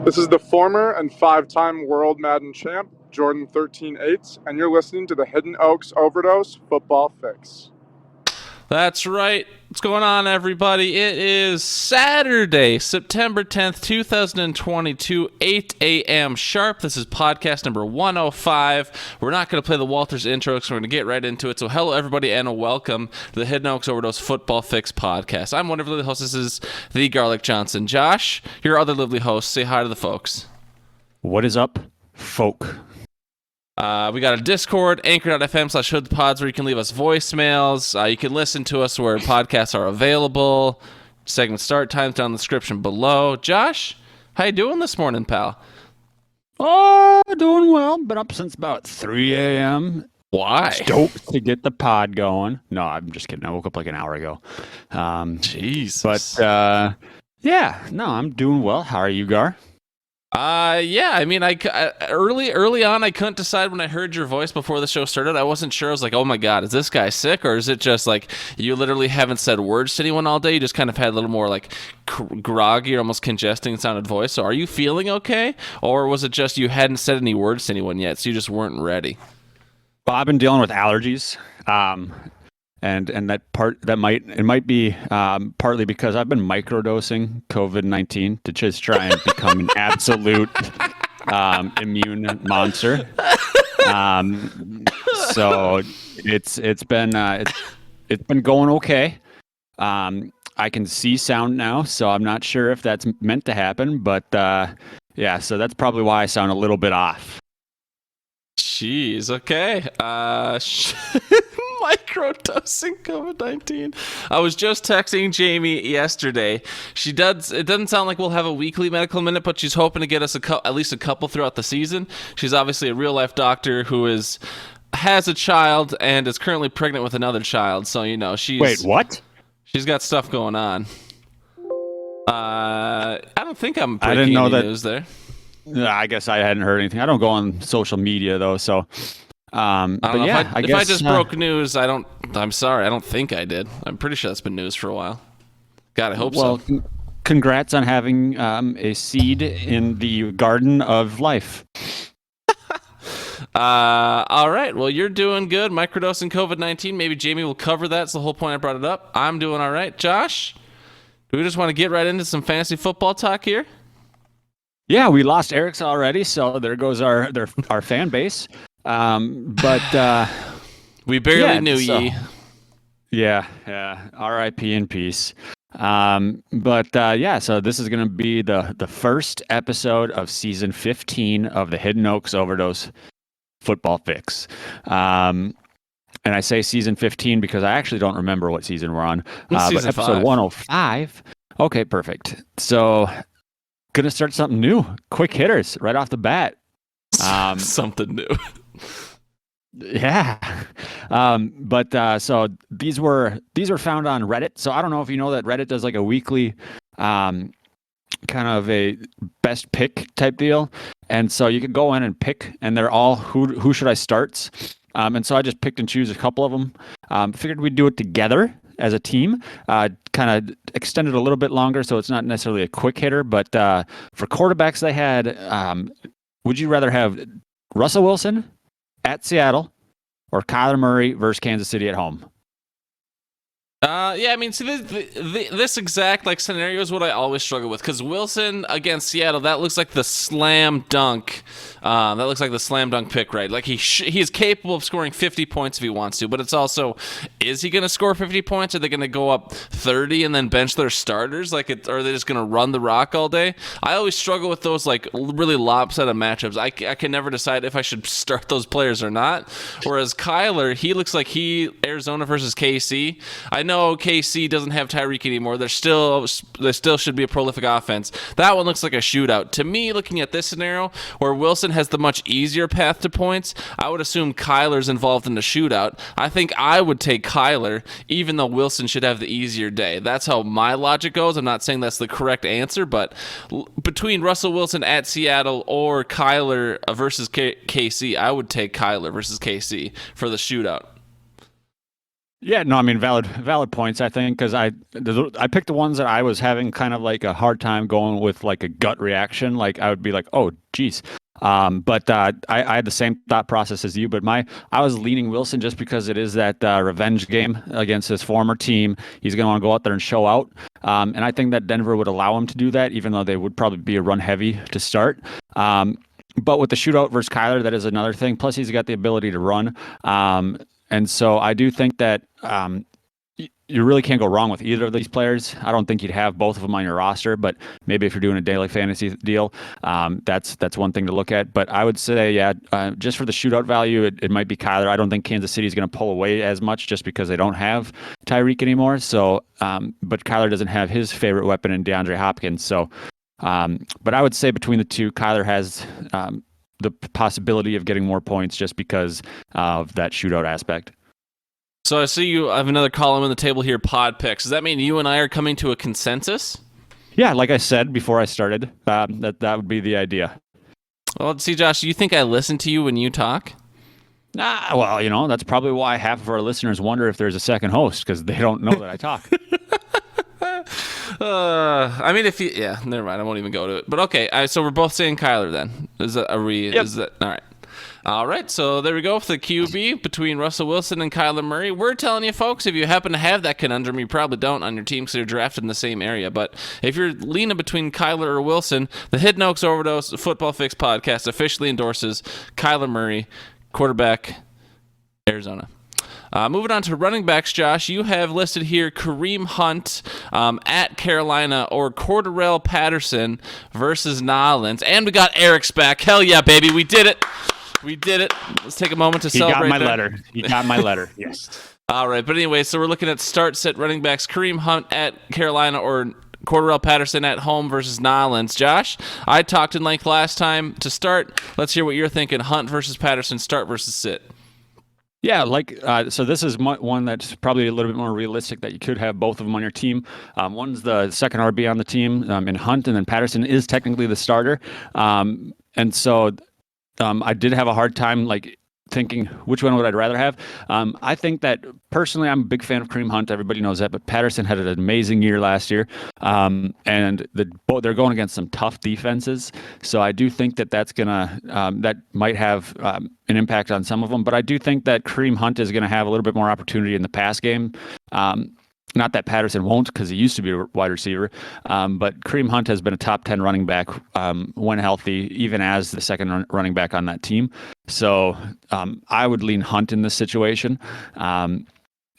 This is the former and five-time World Madden champ, Jordan 13-8, and you're listening to the Hidden Oaks Overdose Football Fix. That's right. What's going on, everybody? It is Saturday, September 10th, 2022, 8 a.m. sharp. This is podcast number 105. We're not going to play the Walters intro because we're going to get right into it. So hello, everybody, and welcome to the Hidden Oaks Overdose Football Fix podcast. I'm one of the hosts. This is the Garlic Johnson. Josh, your other lovely host, say hi to the folks. What is up, folk? We got a Discord, anchor.fm/hoodpods, where you can leave us voicemails. You can listen to us where podcasts are available. Segment start times down in the description below. Josh, how you doing this morning, pal? Oh, doing well. Been up since about 3 a.m. Why? Stoked to get the pod going. No, I'm just kidding. I woke up like an hour ago. Jesus. But, yeah, no, I'm doing well. How are you, Gar? Yeah, I mean, early on, I couldn't decide when I heard your voice before the show started. I wasn't sure. I was like, oh my God, is this guy sick? Or is it just like you literally haven't said words to anyone all day? You just kind of had a little more like groggy or almost congesting sounded voice. So are you feeling okay? Or was it just you hadn't said any words to anyone yet, so you just weren't ready? Well, I've been dealing with allergies. And it might be partly because I've been microdosing COVID-19 to just try and become an absolute immune monster. So it's been going okay. I can see sound now, so I'm not sure if that's meant to happen, but yeah, so that's probably why I sound a little bit off. Jeez, okay. Microdosing COVID-19. I was just texting Jamie yesterday. It doesn't sound like we'll have a weekly medical minute, but she's hoping to get us at least a couple throughout the season. She's obviously a real life doctor who has a child and is currently pregnant with another child. So, you know, Wait, what? She's got stuff going on. I don't think I'm breaking I didn't know any that. news there. I guess I hadn't heard anything. I don't go on social media though, so. I don't know. Yeah, if I just broke news, I'm sorry. I don't think I did. I'm pretty sure that's been news for a while. God, I hope so. Well, congrats on having a seed in the garden of life. All right. Well, you're doing good. Microdosing COVID-19. Maybe Jamie will cover that. That's the whole point I brought it up. I'm doing all right. Josh, do we just want to get right into some fantasy football talk here? Yeah, we lost Eric's already, so there goes our fan base. But we barely knew ye. Yeah. R.I.P. in peace. But yeah, so this is going to be the first episode of season 15 of the Hidden Oaks Overdose Football Fix. And I say season 15 because I actually don't remember what season we're on. But episode 5. 105. Okay, perfect. So gonna start something new. Quick hitters right off the bat. Something new. Yeah. But so these were found on Reddit. So I don't know if you know that Reddit does like a weekly kind of a best pick type deal. And so you could go in and pick, and they're all who should I starts. And so I just picked and choose a couple of them. Figured we'd do it together as a team, kind of extended a little bit longer, so it's not necessarily a quick hitter. But for quarterbacks, they had, would you rather have Russell Wilson at Seattle or Kyler Murray versus Kansas City at home? Yeah, I mean, see, this exact like scenario is what I always struggle with, because Wilson against Seattle, that looks like the slam dunk. That looks like the slam dunk pick, right? Like he's capable of scoring 50 points if he wants to, but it's also, is he going to score 50 points? Are they going to go up 30 and then bench their starters? Like, or are they just going to run the rock all day? I always struggle with those like really lopsided matchups. I can never decide if I should start those players or not. Whereas Kyler, he looks like Arizona versus KC. I know KC doesn't have Tyreek anymore. They still should be a prolific offense. That one looks like a shootout. To me, looking at this scenario where Wilson has the much easier path to points, I would assume Kyler's involved in the shootout. I think I would take Kyler, even though Wilson should have the easier day. That's how my logic goes. I'm not saying that's the correct answer, but between Russell Wilson at Seattle or Kyler versus KC, I would take Kyler versus KC for the shootout. Yeah, no, I mean valid points. I think because I picked the ones that I was having kind of like a hard time going with like a gut reaction. Like I would be like, oh, geez. But I had the same thought process as you. But I was leaning Wilson just because it is that revenge game against his former team. He's going to want to go out there and show out. And I think that Denver would allow him to do that, even though they would probably be a run heavy to start. But with the shootout versus Kyler, that is another thing. Plus, he's got the ability to run. And so I do think that you really can't go wrong with either of these players. I don't think you'd have both of them on your roster, but maybe if you're doing a daily fantasy deal, that's one thing to look at. But I would say, yeah, just for the shootout value, it might be Kyler. I don't think Kansas City is going to pull away as much just because they don't have Tyreek anymore. So, but Kyler doesn't have his favorite weapon in DeAndre Hopkins. So, but I would say between the two, Kyler has the possibility of getting more points just because of that shootout aspect. So I see you have another column on the table here, pod picks. Does that mean you and I are coming to a consensus? Yeah, like I said before I started, that would be the idea. Well, see, Josh, do you think I listen to you when you talk? Well, that's probably why half of our listeners wonder if there's a second host, because they don't know that I talk. I mean, never mind. I won't even go to it. But okay, so we're both saying Kyler then. Yep. Is that all right? All right, so there we go for the QB between Russell Wilson and Kyler Murray. We're telling you, folks, if you happen to have that conundrum, you probably don't on your team because you're drafted in the same area. But if you're leaning between Kyler or Wilson, the Hidden Oaks Overdose Football Fix podcast officially endorses Kyler Murray, quarterback, Arizona. Moving on to running backs, Josh, you have listed here Kareem Hunt at Carolina or Cordarrelle Patterson versus Nolans. And we got Eric's back. Hell yeah, baby. We did it. We did it. Let's take a moment to celebrate. He got my letter. Yes. All right. But anyway, so we're looking at start-sit running backs, Kareem Hunt at Carolina or Cordarrelle Patterson at home versus Nolans. Josh, I talked in length last time. To start, let's hear what you're thinking. Hunt versus Patterson, start versus sit. Yeah, so this is one that's probably a little bit more realistic that you could have both of them on your team. One's the second RB on the team in Hunt, and then Patterson is technically the starter. And so I did have a hard time thinking which one would I rather have. I think that personally I'm a big fan of Kareem Hunt. Everybody knows that, but Patterson had an amazing year last year, and they're going against some tough defenses. So I do think that's gonna that might have an impact on some of them. But I do think that Kareem Hunt is going to have a little bit more opportunity in the pass game. Not that Patterson won't, because he used to be a wide receiver, but Kareem Hunt has been a top 10 running back when healthy, even as the second running back on that team. So I would lean Hunt in this situation. And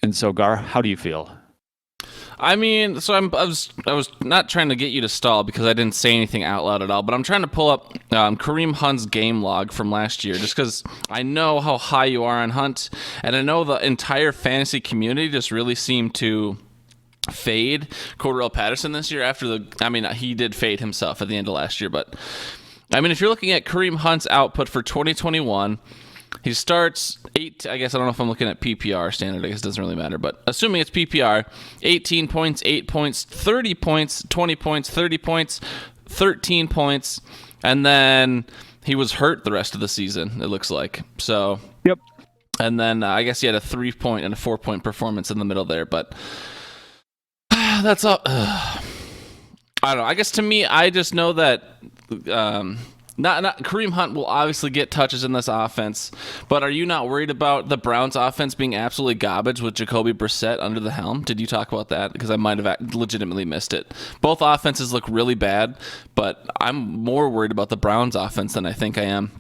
so, Gar, how do you feel? I mean, so I was not trying to get you to stall because I didn't say anything out loud at all, but I'm trying to pull up Kareem Hunt's game log from last year just because I know how high you are on Hunt, and I know the entire fantasy community just really seemed to fade Cordarrelle Patterson this year he did fade himself at the end of last year, but I mean, if you're looking at Kareem Hunt's output for 2021, he starts I guess I don't know if I'm looking at PPR standard. I guess it doesn't really matter. But assuming it's PPR, 18 points, 8 points, 30 points, 20 points, 30 points, 13 points. And then he was hurt the rest of the season, it looks like. So, yep. And then I guess he had a 3-point and a 4-point performance in the middle there. But that's all. I don't know. I guess to me, I just know that not Kareem Hunt will obviously get touches in this offense, but are you not worried about the Browns offense being absolutely garbage with Jacoby Brissett under the helm? Did you talk about that? Because I might have legitimately missed it. Both offenses look really bad, but I'm more worried about the Browns offense than I think I am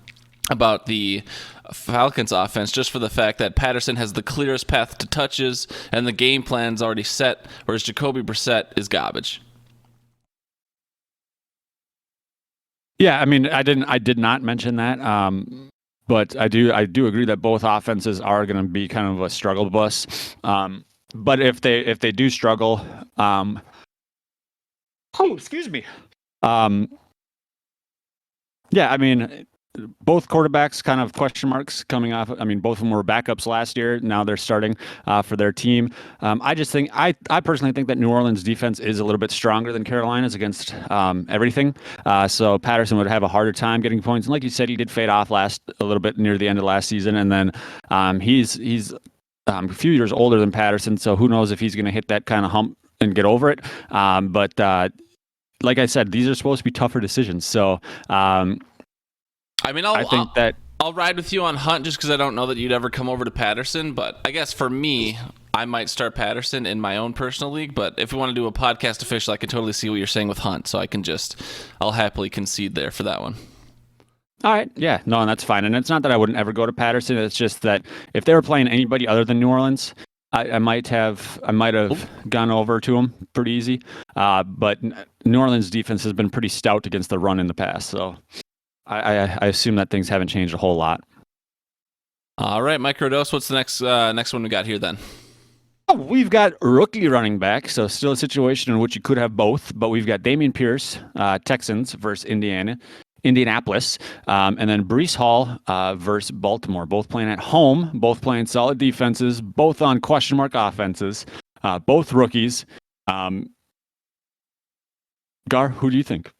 about the Falcons offense, just for the fact that Patterson has the clearest path to touches and the game plan's already set, whereas Jacoby Brissett is garbage. Yeah, I mean, I did not mention that, but I do agree that both offenses are going to be kind of a struggle bus. But if they do struggle, excuse me. Yeah, I mean, both quarterbacks kind of question marks coming off. I mean, both of them were backups last year. Now they're starting for their team. I just think I personally think that New Orleans defense is a little bit stronger than Carolina's against everything. So Patterson would have a harder time getting points. And like you said, he did fade off a little bit near the end of last season. And then he's a few years older than Patterson, so who knows if he's going to hit that kind of hump and get over it. But like I said, these are supposed to be tougher decisions. So I mean, I think that I'll ride with you on Hunt just because I don't know that you'd ever come over to Patterson. But I guess for me, I might start Patterson in my own personal league. But if we want to do a podcast official, I can totally see what you're saying with Hunt. So I'll happily concede there for that one. all right. Yeah. No, and that's fine. And it's not that I wouldn't ever go to Patterson. It's just that if they were playing anybody other than New Orleans, I might have gone over to them pretty easy. But New Orleans defense has been pretty stout against the run in the past. So I assume that things haven't changed a whole lot. All right, Microdose, what's the next one we got here then? We've got rookie running back, so still a situation in which you could have both, but we've got Dameon Pierce, Texans versus Indianapolis, and then Breece Hall versus Baltimore, both playing at home, both playing solid defenses, both on question mark offenses, both rookies. Gar, who do you think?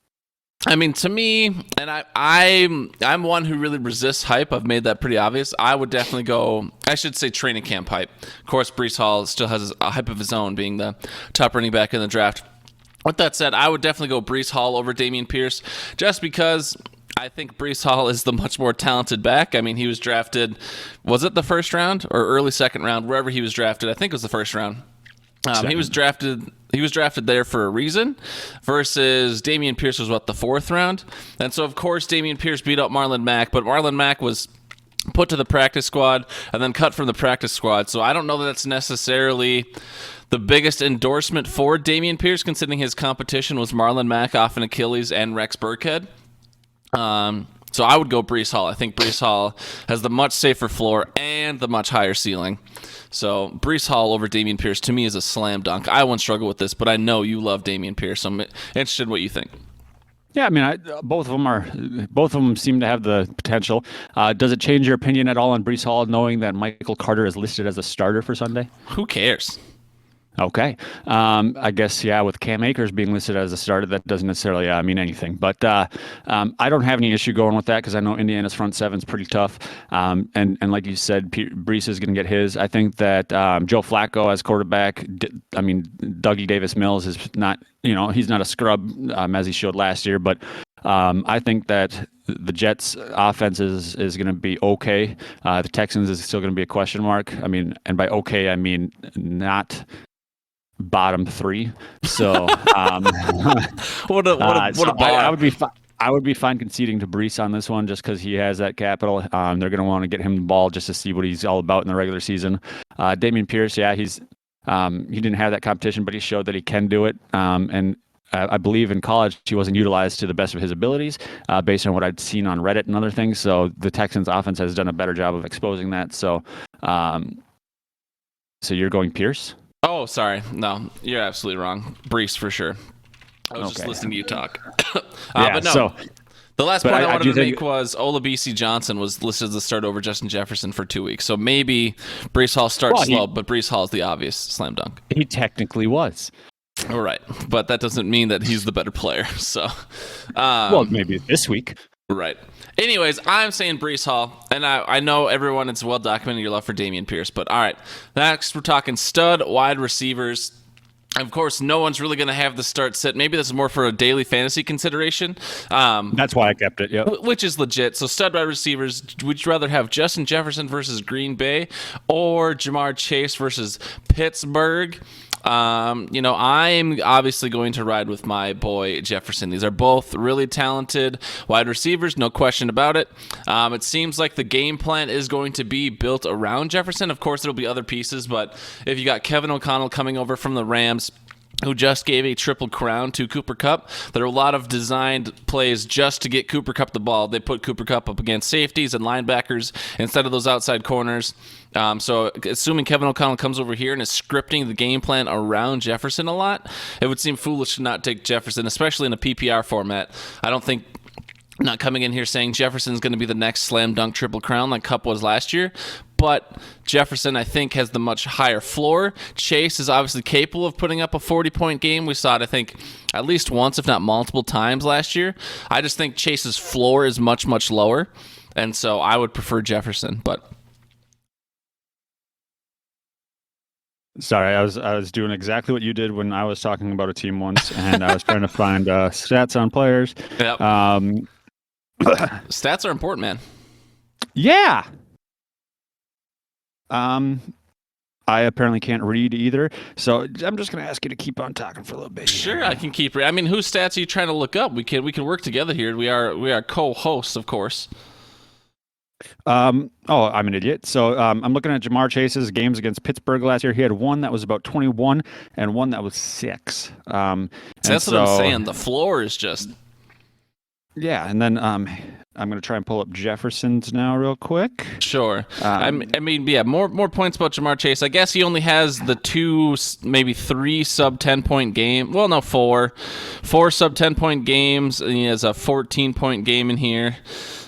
I mean, to me, and I'm one who really resists hype. I've made that pretty obvious. I would definitely go, I should say training camp hype. Of course, Breece Hall still has a hype of his own, being the top running back in the draft. With that said, I would definitely go Breece Hall over Dameon Pierce, just because I think Breece Hall is the much more talented back. I mean, he was drafted, was it the first round or early second round, wherever he was drafted? I think it was the first round. He was drafted there for a reason, versus Dameon Pierce was the fourth round. And so of course Dameon Pierce beat up Marlon Mack, but Marlon Mack was put to the practice squad and then cut from the practice squad. So I don't know that that's necessarily the biggest endorsement for Dameon Pierce, considering his competition was Marlon Mack off an Achilles and Rex Burkhead. So I would go Breece Hall. I think Breece Hall has the much safer floor and the much higher ceiling. So Breece Hall over Dameon Pierce to me is a slam dunk. I won't struggle with this, but I know you love Dameon Pierce, so I'm interested in what you think. Yeah, I mean, both of them seem to have the potential. Does it change your opinion at all on Breece Hall, knowing that Michael Carter is listed as a starter for Sunday? Who cares? Okay. I guess, yeah, with Cam Akers being listed as a starter, that doesn't necessarily mean anything. But I don't have any issue going with that because I know Indiana's front seven is pretty tough. And like you said, Breece is going to get his. I think that Joe Flacco as quarterback, Dougie Davis-Mills is not, he's not a scrub as he showed last year. But I think that the Jets' offense is going to be okay. The Texans is still going to be a question mark. I mean, and by okay, I mean not bottom three. So what a bar. I would be fine conceding to Breece on this one just because he has that capital. They're going to want to get him the ball just to see what he's all about in the regular season. Dameon Pierce, yeah, he didn't have that competition, but he showed that he can do it. And I believe in college he wasn't utilized to the best of his abilities based on what I'd seen on Reddit and other things. So the Texans offense has done a better job of exposing that. So you're going Pierce? Oh, sorry. No, you're absolutely wrong. Breece for sure. I was just listening to you talk. But no. The last point I wanted to make was Olabisi Johnson was listed as the start over Justin Jefferson for 2 weeks. So maybe Breece Hall starts slow, but Breece Hall is the obvious slam dunk. He technically was. All right. But that doesn't mean that he's the better player. So, well, maybe this week. Right. Anyways, I'm saying Breece Hall, and I know everyone, it's well documented your love for Dameon Pierce, but all right. Next, we're talking stud wide receivers. Of course, no one's really going to have the start sit. Maybe this is more for a daily fantasy consideration. That's why I kept it, yeah. Which is legit. So stud wide receivers, would you rather have Justin Jefferson versus Green Bay or Jamar Chase versus Pittsburgh? I'm obviously going to ride with my boy Jefferson. These are both really talented wide receivers, no question about it. It seems like the game plan is going to be built around Jefferson. Of course, there'll be other pieces, but if you got Kevin O'Connell coming over from the Rams, who just gave a triple crown to Cooper Kupp. There are a lot of designed plays just to get Cooper Kupp the ball. They put Cooper Kupp up against safeties and linebackers instead of those outside corners. So assuming Kevin O'Connell comes over here and is scripting the game plan around Jefferson a lot, it would seem foolish to not take Jefferson, especially in a PPR format. I don't think not coming in here saying Jefferson's going to be the next slam dunk triple crown like Kupp was last year, but Jefferson, I think, has the much higher floor. Chase is obviously capable of putting up a 40-point game. We saw it, I think, at least once, if not multiple times last year. I just think Chase's floor is much, much lower, and so I would prefer Jefferson, but Sorry, I was doing exactly what you did when I was talking about a team once, and I was trying to find stats on players. Yep. Um, Stats are important, man. yeah. I apparently can't read either, so I'm just gonna ask you to keep on talking for a little bit. Sure, I can keep. I mean, whose stats are you trying to look up? We can work together here. We are co-hosts, of course. Oh, I'm an idiot. So I'm looking at Jamar Chase's games against Pittsburgh last year. He had one that was about 21 and one that was 6. That's what I'm saying. The floor is just. Yeah, and then I'm going to try and pull up Jefferson's now real quick. Sure. I mean, yeah, more points about Jamar Chase. I guess he only has the 2, maybe 3 sub 10-point game. Well, no, 4 sub 10-point games. And he has a 14-point game in here.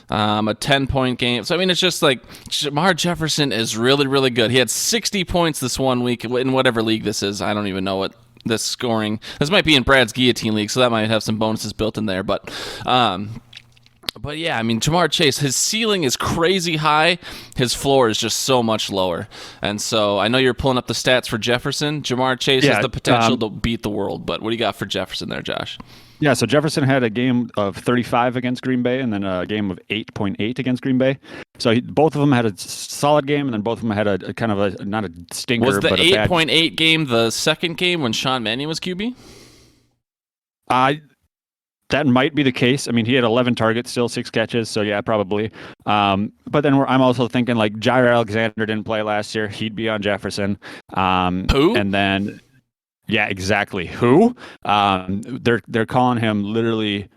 A 10-point game. So, I mean, it's just like Jamar Jefferson is really, really good. He had 60 points this one week in whatever league this is. I don't even know what this scoring. This might be in Brad's Guillotine League, so that might have some bonuses built in there. But yeah, I mean, Jamar Chase, his ceiling is crazy high. His floor is just so much lower. And so I know you're pulling up the stats for Jefferson. Jamar Chase has the potential to beat the world. But what do you got for Jefferson there, Josh? Yeah, so Jefferson had a game of 35 against Green Bay and then a game of 8.8 against Green Bay. So both of them had a solid game, and then both of them had a kind of a, not a stinker, was the but a bad... 8.8 game the second game when Sean Mannion was QB? That might be the case. I mean, he had 11 targets, still 6 catches, so yeah, probably. But then I'm also thinking, like, Jair Alexander didn't play last year. He'd be on Jefferson. Who? And then... Yeah, exactly. Who? They're calling him literally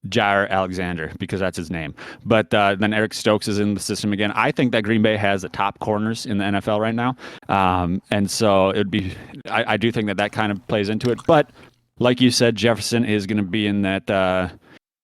Jair Alexander because that's his name. But then Eric Stokes is in the system again. I think that Green Bay has the top corners in the NFL right now. And so it'd be, I do think that kind of plays into it. But like you said, Jefferson is going to be in that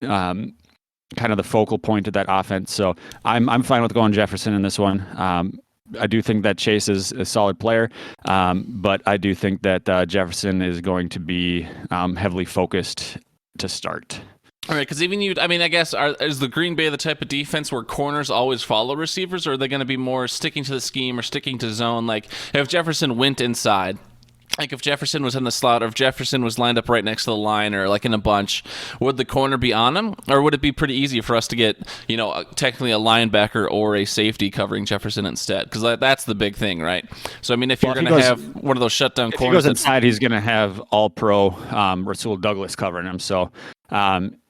kind of the focal point of that offense. So I'm fine with going Jefferson in this one. I do think that Chase is a solid player, but I do think that Jefferson is going to be heavily focused to start. All right, because even I mean, I guess, is the Green Bay the type of defense where corners always follow receivers, or are they going to be more sticking to the scheme or sticking to zone? Like, if Jefferson went inside, like if Jefferson was in the slot, or if Jefferson was lined up right next to the line, or like in a bunch, would the corner be on him, or would it be pretty easy for us to get, technically a linebacker or a safety covering Jefferson instead? Because that's the big thing, right? So I mean, if you're going to have one of those shutdown corners, if he goes inside, he's going to have All-Pro Rasul Douglas covering him. So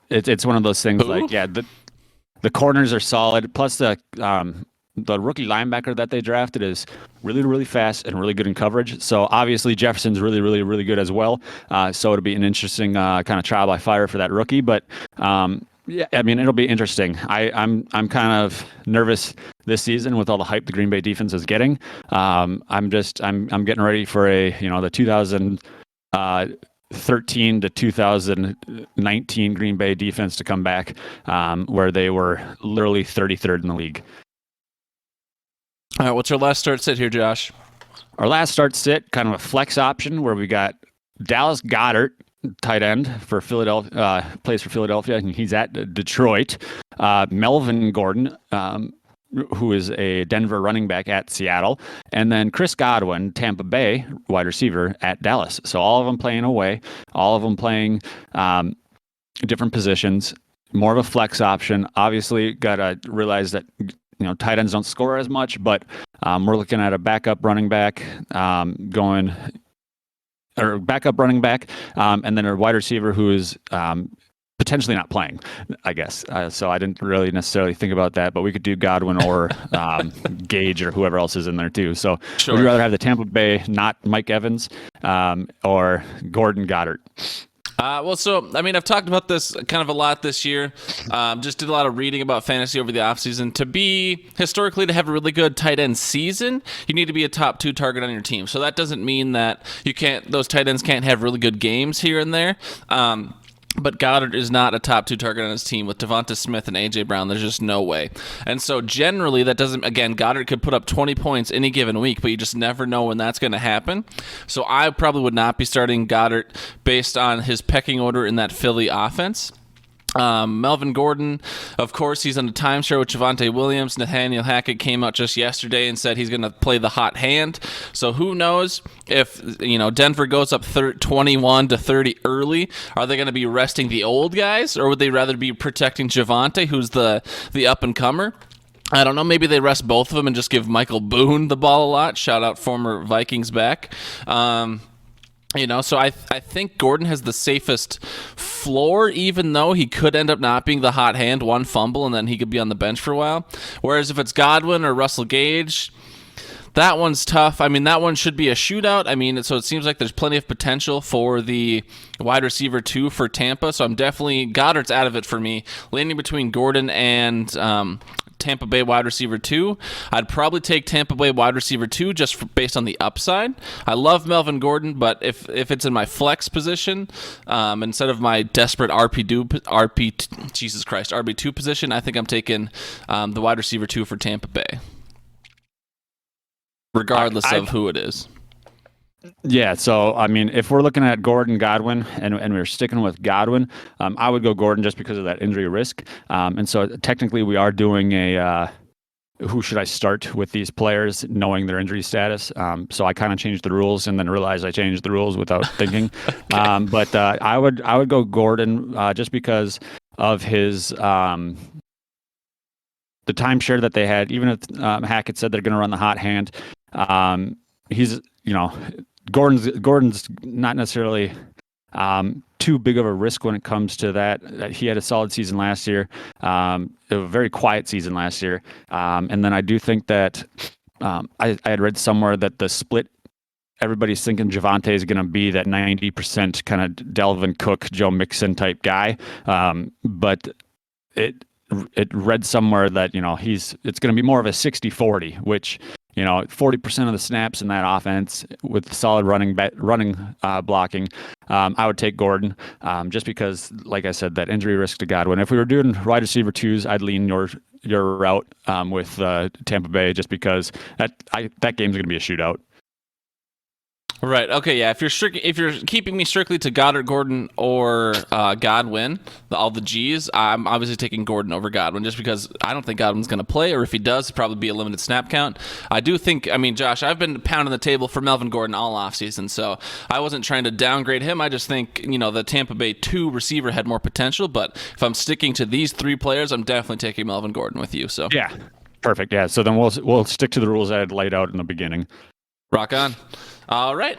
it's one of those things. Who? Like, yeah, the corners are solid. Plus the rookie linebacker that they drafted is really, really fast and really good in coverage. So obviously Jefferson's really, really, really good as well. So it'll be an interesting kind of trial by fire for that rookie. But yeah, I mean, it'll be interesting. I'm kind of nervous this season with all the hype the Green Bay defense is getting. I'm getting ready for the 2013 to 2019 Green Bay defense to come back, where they were literally 33rd in the league. All right, what's our last start sit here, Josh? Our last start sit, kind of a flex option where we got Dallas Goedert, tight end for Philadelphia, plays for Philadelphia, and he's at Detroit. Melvin Gordon, who is a Denver running back at Seattle, and then Chris Godwin, Tampa Bay wide receiver at Dallas. So all of them playing away, all of them playing different positions, more of a flex option. Obviously, got to realize that tight ends don't score as much, but we're looking at a backup running back and then a wide receiver who is potentially not playing, I guess. So I didn't really necessarily think about that, but we could do Godwin or Gage or whoever else is in there too. So sure. Would you rather have the Tampa Bay, not Mike Evans, or Gordon Goddard? So, I mean, I've talked about this kind of a lot this year. Just did a lot of reading about fantasy over the offseason. To have a really good tight end season, you need to be a top 2 target on your team. So that doesn't mean that those tight ends can't have really good games here and there. But Goddard is not a top 2 target on his team with Devonta Smith and A.J. Brown. There's just no way. And so generally that doesn't, again, Goddard could put up 20 points any given week, but you just never know when that's going to happen. So I probably would not be starting Goddard based on his pecking order in that Philly offense. Melvin Gordon, Of course, he's on a timeshare with Javonte Williams. Nathaniel Hackett came out just yesterday and said he's going to play the hot hand. So who knows if Denver goes up 21-30 early? Are they going to be resting the old guys, or would they rather be protecting Javonte, who's the up and comer? I don't know. Maybe they rest both of them and just give Michael Boone the ball a lot. Shout out former Vikings back. So I think Gordon has the safest floor, even though he could end up not being the hot hand, one fumble, and then he could be on the bench for a while. Whereas if it's Godwin or Russell Gage, that one's tough. I mean, that one should be a shootout. I mean, so it seems like there's plenty of potential for the wide receiver 2 for Tampa. So I'm definitely, Goddard's out of it for me. Leaning between Gordon and Tampa Bay wide receiver 2. I'd probably take Tampa Bay wide receiver 2 just based on the upside. I love Melvin Gordon, but if it's in my flex position, instead of my desperate RB2 position, I think I'm taking the wide receiver 2 for Tampa Bay, regardless of who it is. Yeah, so I mean, if we're looking at Gordon, Godwin, and we're sticking with Godwin, I would go Gordon just because of that injury risk. And so technically, we are doing a who should I start with these players, knowing their injury status. So I kind of changed the rules and then realized I changed the rules without thinking. Okay. But I would go Gordon just because of his the timeshare that they had. Even if Hackett said they're going to run the hot hand, he's Gordon's not necessarily too big of a risk when it comes to that. He had a solid season last year, a very quiet season last year, and then I do think that I had read somewhere that the split, everybody's thinking Javonte is going to be that 90% kind of Delvin Cook, Joe Mixon type guy, but it read somewhere that it's going to be more of a 60-40, which 40% of the snaps in that offense with solid running blocking, I would take Gordon just because, like I said, that injury risk to Godwin. If we were doing wide receiver 2s, I'd lean your route with Tampa Bay just because that game's going to be a shootout. Right. Okay. Yeah. If you're keeping me strictly to Goddard, Gordon, or Godwin, all the G's, I'm obviously taking Gordon over Godwin just because I don't think Godwin's going to play, or if he does, it'll probably be a limited snap count. I do think. I mean, Josh, I've been pounding the table for Melvin Gordon all offseason, so I wasn't trying to downgrade him. I just think the Tampa Bay 2 receiver had more potential. But if I'm sticking to these 3 players, I'm definitely taking Melvin Gordon with you. So yeah, perfect. Yeah. So then we'll stick to the rules I had laid out in the beginning. Rock on. All right.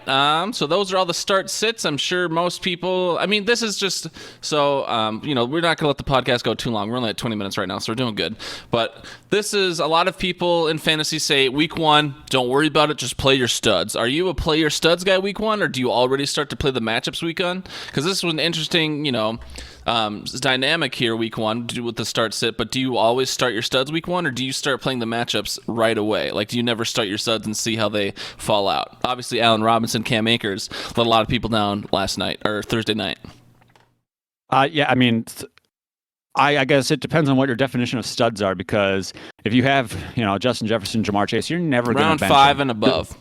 So those are all the start sits. I'm sure most people, this is just so, we're not going to let the podcast go too long. We're only at 20 minutes right now, so we're doing good. But this is a lot of people in fantasy say week 1, don't worry about it. Just play your studs. Are you a play your studs guy week 1, or do you already start to play the matchups week 1? Because this was an interesting, dynamic here week 1 with the start sit, but do you always start your studs week 1, or do you start playing the matchups right away? Like, do you never start your studs and see how they fall out? Obviously, Allen Robinson, Cam Akers let a lot of people down last night or Thursday night. Yeah, I guess it depends on what your definition of studs are, because if you have, Justin Jefferson, Jamar Chase, you're never going to bench round 5 and above.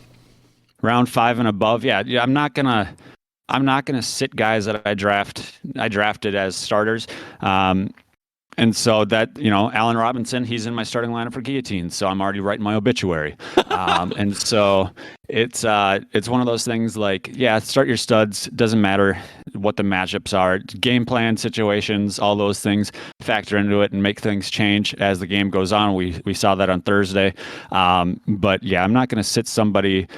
Round 5 and above, yeah. I'm not gonna sit guys that I drafted as starters. And so that, Allen Robinson, he's in my starting lineup for guillotine, so I'm already writing my obituary. And so it's one of those things like, yeah, start your studs. Doesn't matter what the matchups are. Game plan, situations, all those things factor into it and make things change as the game goes on. We saw that on Thursday. But yeah, I'm not going to sit somebody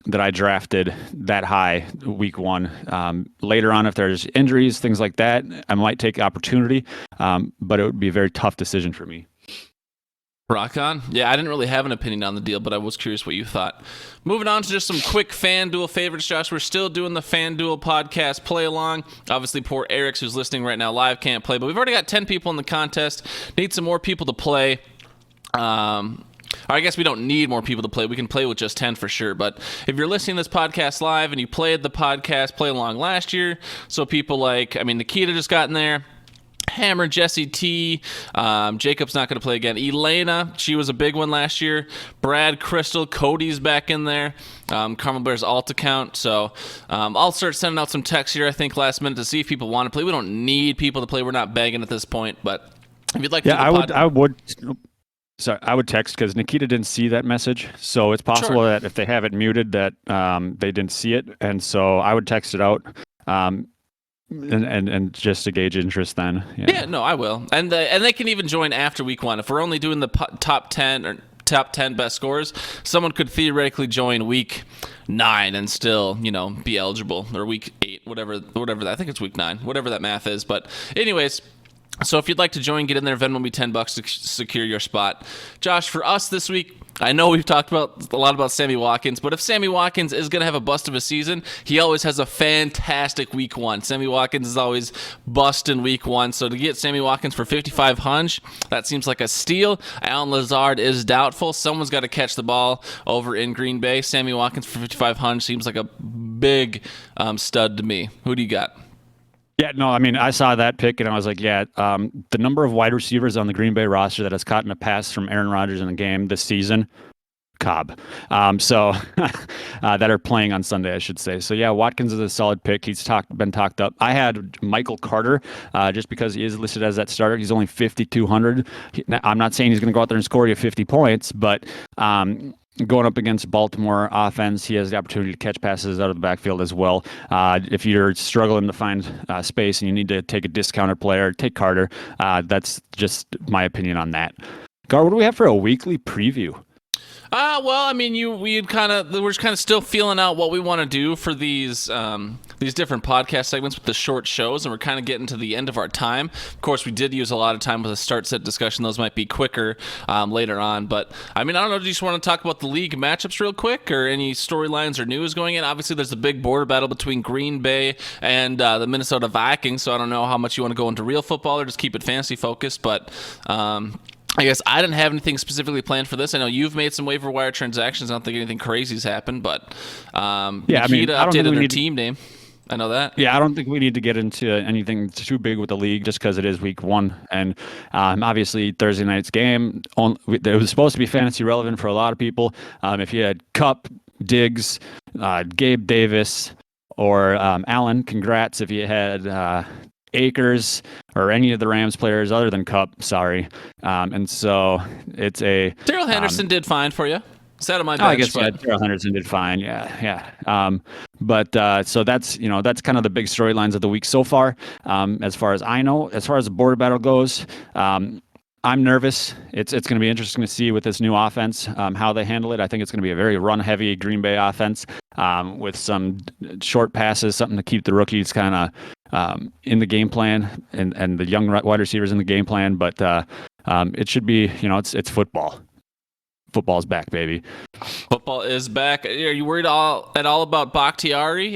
that I drafted that high week 1. Later on, if there's injuries, things like that, I might take opportunity, but it would be a very tough decision for me. Rock on. Yeah, I didn't really have an opinion on the deal, but I was curious what you thought. Moving on to just some quick FanDuel favorites, Josh. We're still doing the FanDuel podcast play along. Obviously, poor Eric's, who's listening right now, live can't play, but we've already got 10 people in the contest. Need some more people to play. I guess we don't need more people to play. We can play with just 10 for sure. But if you're listening to this podcast live and you played the podcast play along last year, so people like, Nikita just got in there. Hammer, Jesse T. Jacob's not going to play again. Elena, she was a big one last year. Brad, Crystal, Cody's back in there. Carmel Bear's alt account. So I'll start sending out some texts here, I think, last minute to see if people want to play. We don't need people to play. We're not begging at this point, but If you'd like to Yeah, do the pod. I would. Sorry, I would text because Nikita didn't see that message, so it's possible that if they have it muted, that they didn't see it, and so I would text it out, and just to gauge interest. Then, yeah, no, I will, and they can even join after week 1 if we're only doing the top 10 or top 10 best scores. Someone could theoretically join week 9 and still, be eligible, or week 8, whatever that. I think it's week 9, whatever that math is. But anyways. So if you'd like to join, get in there. Venmo me $10 to secure your spot. Josh, for us this week, I know we've talked a lot about Sammy Watkins, but if Sammy Watkins is going to have a bust of a season, he always has a fantastic week 1. Sammy Watkins is always bust in week 1. So to get Sammy Watkins for 5,500, that seems like a steal. Alan Lazard is doubtful. Someone's got to catch the ball over in Green Bay. Sammy Watkins for 5,500 seems like a big stud to me. Who do you got? Yeah, no, I mean, I saw that pick and I was like, the number of wide receivers on the Green Bay roster that has caught a pass from Aaron Rodgers in the game this season, Cobb. So that are playing on Sunday, I should say. So yeah, Watkins is a solid pick. He's been talked up. I had Michael Carter, just because he is listed as that starter. He's only 5,200. I'm not saying he's going to go out there and score you 50 points, but going up against Baltimore offense, he has the opportunity to catch passes out of the backfield as well. If you're struggling to find space and you need to take a discounted player, take Carter. That's just my opinion on that. Gar, what do we have for a weekly preview? Well, I mean, we're kind of still feeling out what we want to do for these different podcast segments with the short shows, and we're kind of getting to the end of our time. Of course, we did use a lot of time with a start-set discussion. Those might be quicker later on, but I mean, I don't know. Do you just want to talk about the league matchups real quick, or any storylines or news going in? Obviously, there's a big border battle between Green Bay and the Minnesota Vikings, so I don't know how much you want to go into real football or just keep it fantasy focused, but I guess I didn't have anything specifically planned for this. I know you've made some waiver wire transactions. I don't think anything crazy's happened, but Nikita updated their team name. I know that. Yeah, I don't think we need to get into anything too big with the league just because it is week 1. And obviously Thursday night's game, it was supposed to be fantasy relevant for a lot of people. If you had Kupp, Diggs, Gabe Davis, or Allen, congrats. If you had Akers or any of the Rams players other than Kupp, sorry. And so it's a... Darrell Henderson did fine for you. Sat on my bench. I guess Darrell Henderson did fine. Yeah. But so that's kind of the big storylines of the week so far. As far as I know, as far as the border battle goes, I'm nervous. It's going to be interesting to see with this new offense how they handle it. I think it's going to be a very run-heavy Green Bay offense with some short passes, something to keep the rookies kind of in the game plan and the young wide receivers in the game plan. But it should be, it's football. Football's back, baby. Football is back. Are you worried at all about Bakhtiari?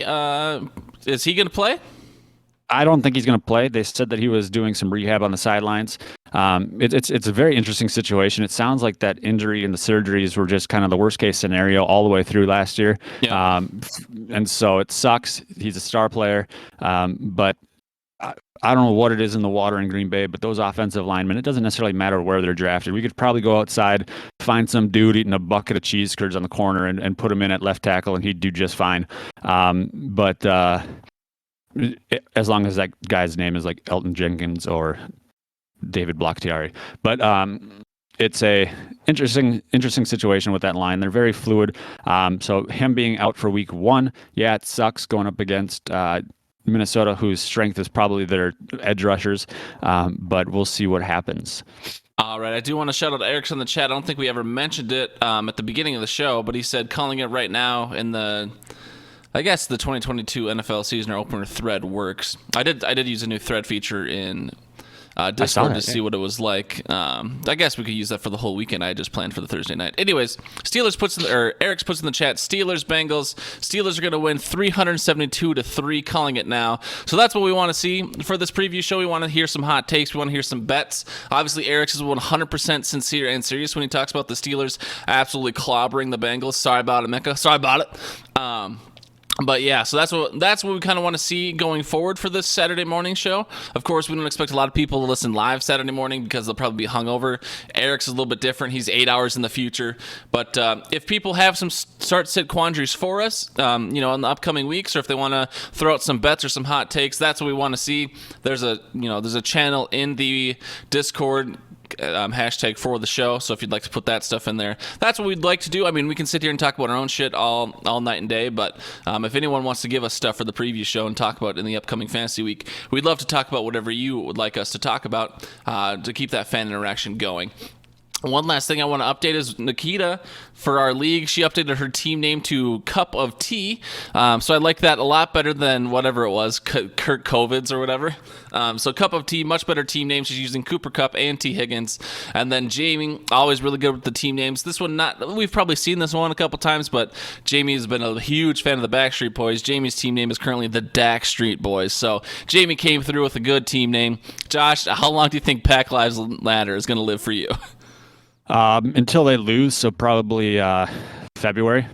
Is he going to play? I don't think he's going to play. They said that he was doing some rehab on the sidelines. It's a very interesting situation. It sounds like that injury and the surgeries were just kind of the worst case scenario all the way through last year. Yeah. And so it sucks. He's a star player, but I don't know what it is in the water in Green Bay, but those offensive linemen, it doesn't necessarily matter where they're drafted. We could probably go outside, find some dude eating a bucket of cheese curds on the corner and put him in at left tackle, and he'd do just fine. But as long as that guy's name is like Elton Jenkins or David Bakhtiari. But it's a interesting situation with that line. They're very fluid. So him being out for week 1, yeah, it sucks going up against Minnesota, whose strength is probably their edge rushers, but we'll see what happens. All right, I do want to shout out Eric's in the chat. I don't think we ever mentioned it at the beginning of the show, but he said calling it right now in the 2022 NFL season opener thread works. I did use a new thread feature in Discord to see what it was like. I guess we could use that for the whole weekend. I just planned for the Thursday night. Anyways, Eric's puts in the chat, Steelers, Bengals. Steelers are going to win 372-3, calling it now. So that's what we want to see for this preview show. We want to hear some hot takes. We want to hear some bets. Obviously, Eric's is 100% sincere and serious when he talks about the Steelers absolutely clobbering the Bengals. Sorry about it, Mecca. Sorry about it. But yeah, so that's what we kind of want to see going forward for this Saturday morning show. Of course, we don't expect a lot of people to listen live Saturday morning because they'll probably be hungover. Eric's a little bit different; he's 8 hours in the future. But if people have some start-sit quandaries for us, in the upcoming weeks, or if they want to throw out some bets or some hot takes, that's what we want to see. There's a channel in the Discord. Hashtag for the show, so if you'd like to put that stuff in there, that's what we'd like to do. I mean, we can sit here and talk about our own shit all night and day, but if anyone wants to give us stuff for the preview show and talk about in the upcoming fantasy week, we'd love to talk about whatever you would like us to talk about to keep that fan interaction going. One last thing I want to update is Nikita, for our league, she updated her team name to Cup of Tea. So I like that a lot better than whatever it was, Kurt Covids or whatever. So Cup of Tea, much better team name. She's using Cooper Cup and T. Higgins. And then Jamie, always really good with the team names. This one, we've probably seen this one a couple times, but Jamie's been a huge fan of the Backstreet Boys. Jamie's team name is currently the Dak Street Boys. So Jamie came through with a good team name. Josh, how long do you think Pack Lives Ladder is going to live for you? Until they lose, so probably February.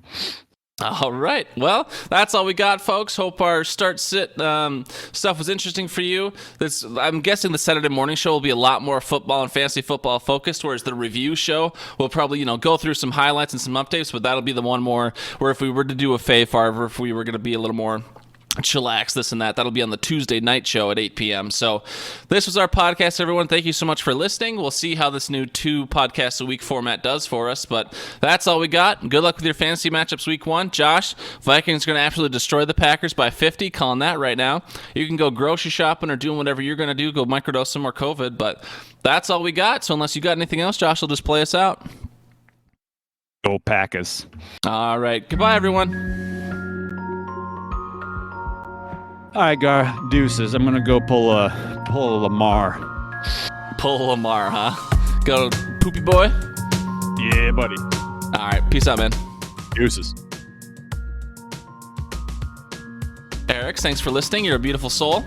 All right. Well, that's all we got, folks. Hope our start-sit stuff was interesting for you. I'm guessing the Saturday morning show will be a lot more football and fantasy football focused, whereas the review show will probably, go through some highlights and some updates, but that'll be the one more where if we were to do a Fave, or if we were going to be a little more chillax, this and that'll be on the Tuesday night show at 8 p.m. So this was our podcast, everyone. Thank you so much for listening. We'll see how this new 2 podcasts a week format does for us, but that's all we got. Good luck with your fantasy matchups week 1. Josh, Vikings are going to absolutely destroy the Packers by 50, calling that right now. You can go grocery shopping or doing whatever you're going to do, go microdose some more COVID, but that's all we got. So unless you got anything else, Josh will just play us out. Go Packers. All right. Goodbye, everyone. All right, Gar, deuces. I'm gonna go pull a Lamar. Pull Lamar, huh? Go Poopy Boy? Yeah, buddy. All right, peace out, man. Deuces. Eric, thanks for listening. You're a beautiful soul.